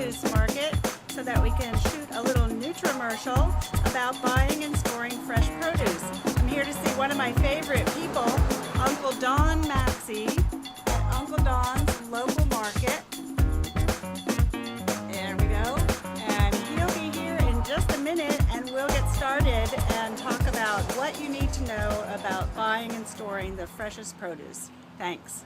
produce market so that we can shoot a little Nutrimercial about buying and storing fresh produce. I'm here to see one of my favorite people, Uncle Don Maxey at Uncle Don's local market. There we go. And he'll be here in just a minute and we'll get started and talk about what you need to know about buying and storing the freshest produce. Thanks.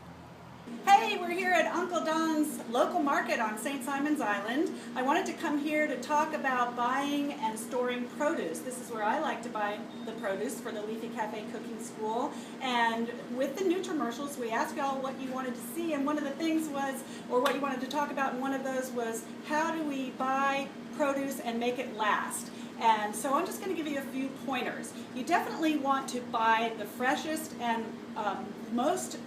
Hey, we're here at Uncle Don's local market on St. Simon's Island. I wanted to come here to talk about buying and storing produce. This is where I like to buy the produce for the Leafy Cafe Cooking School. And with the Nutrimercials, we asked y'all what you wanted to see, and one of the things was, or what you wanted to talk about, and one of those was, how do we buy produce and make it last? And so I'm just going to give you a few pointers. You definitely want to buy the freshest and most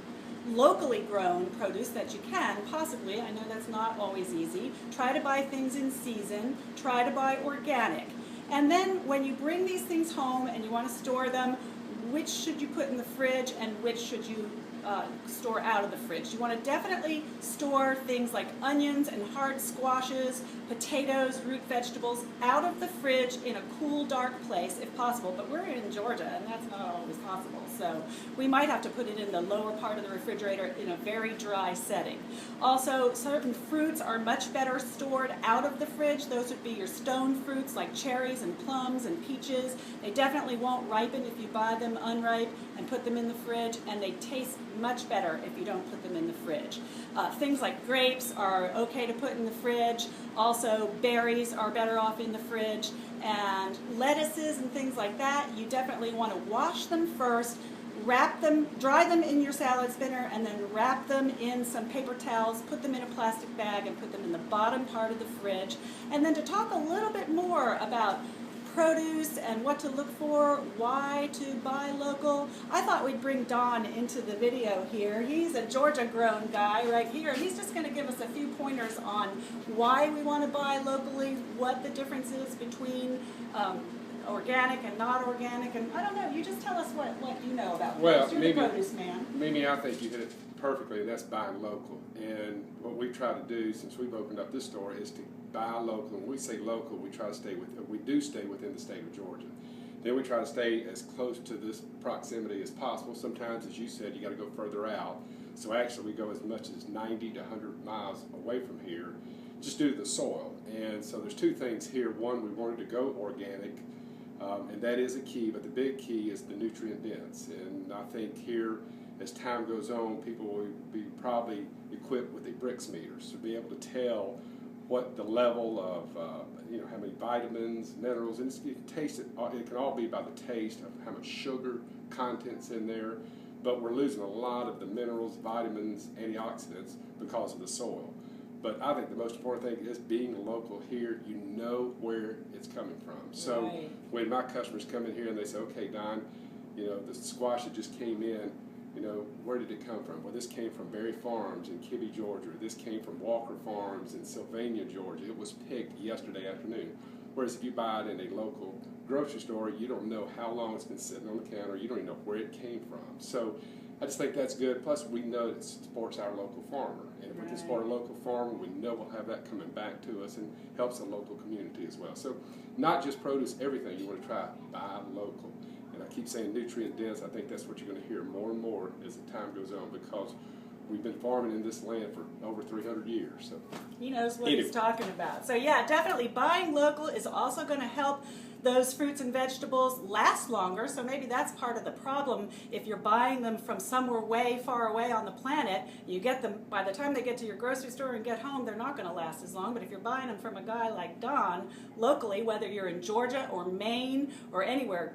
locally grown produce that you can, possibly. I know that's not always easy. Try to buy things in season. Try to buy organic. And then when you bring these things home and you want to store them, which should you put in the fridge and which should you store out of the fridge? You want to definitely store things like onions and hard squashes, potatoes, root vegetables out of the fridge in a cool, dark place if possible. But we're in Georgia and that's not always possible. So we might have to put it in the lower part of the refrigerator in a very dry setting. Also, certain fruits are much better stored out of the fridge. Those would be your stone fruits like cherries and plums and peaches. They definitely won't ripen if you buy them unripe and put them in the fridge, and they taste much better if you don't put them in the fridge. Things like grapes are okay to put in the fridge. Also, berries are better off in the fridge. And lettuces and things like that, you definitely want to wash them first, wrap them, dry them in your salad spinner, and then wrap them in some paper towels, put them in a plastic bag, and put them in the bottom part of the fridge. And then to talk a little bit more about produce and what to look for, why to buy local, I thought we'd bring Don into the video here. He's a Georgia-grown guy right here. He's just going to give us a few pointers on why we want to buy locally, what the difference is between organic and not organic, and I don't know, you just tell us what you know about this. Well, You're the produce man. Mimi, I think you hit it perfectly, and that's buying local. And what we try to do since we've opened up this store is to buy local. And when we say local, we try to stay within the state of Georgia. Then we try to stay as close to this proximity as possible. Sometimes, as you said, you got to go further out. So actually we go as much as 90 to 100 miles away from here, just due to the soil. And so there's two things here. One, we wanted to go organic, and that is a key, but the big key is the nutrient dense. And I think here, as time goes on, people will be probably equipped with a bricks meter to be able to tell what the level of, how many vitamins, minerals, and you can taste it. It can all be by the taste of how much sugar content's in there, but we're losing a lot of the minerals, vitamins, antioxidants because of the soil. But I think the most important thing is being local here. You know where it's coming from. So right. When my customers come in here and they say, okay, Don, the squash that just came in, where did it come from? Well, this came from Berry Farms in Kibbe, Georgia. This came from Walker Farms in Sylvania, Georgia. It was picked yesterday afternoon. Whereas if you buy it in a local grocery store, you don't know how long it's been sitting on the counter. You don't even know where it came from. So I just think that's good. Plus, we know it supports our local farmer. And if we can support a local farmer, we know we'll have that coming back to us and helps the local community as well. So not just produce, everything you want to try, buy local. And I keep saying nutrient dense. I think that's what you're going to hear more and more as the time goes on, because we've been farming in this land for over 300 years. So he knows what he's talking about. So yeah, definitely buying local is also going to help those fruits and vegetables last longer. So maybe that's part of the problem. If you're buying them from somewhere way far away on the planet, you get them, by the time they get to your grocery store and get home, they're not going to last as long. But if you're buying them from a guy like Don locally, whether you're in Georgia or Maine or anywhere,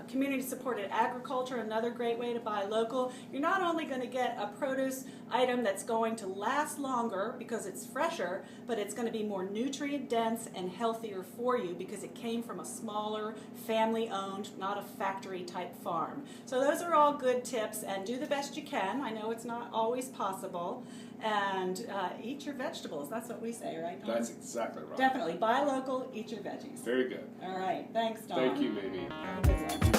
community-supported agriculture, another great way to buy local, you're not only going to get a produce item that's going to last longer because it's fresher, but it's going to be more nutrient-dense and healthier for you because it came from a smaller, family-owned, not a factory-type farm. So those are all good tips, and do the best you can. I know it's not always possible. And eat your vegetables. That's what we say, right, Don? That's exactly right. Definitely. Buy local, eat your veggies. Very good. All right. Thanks, Don. Thank you, Mimi. Have a good one.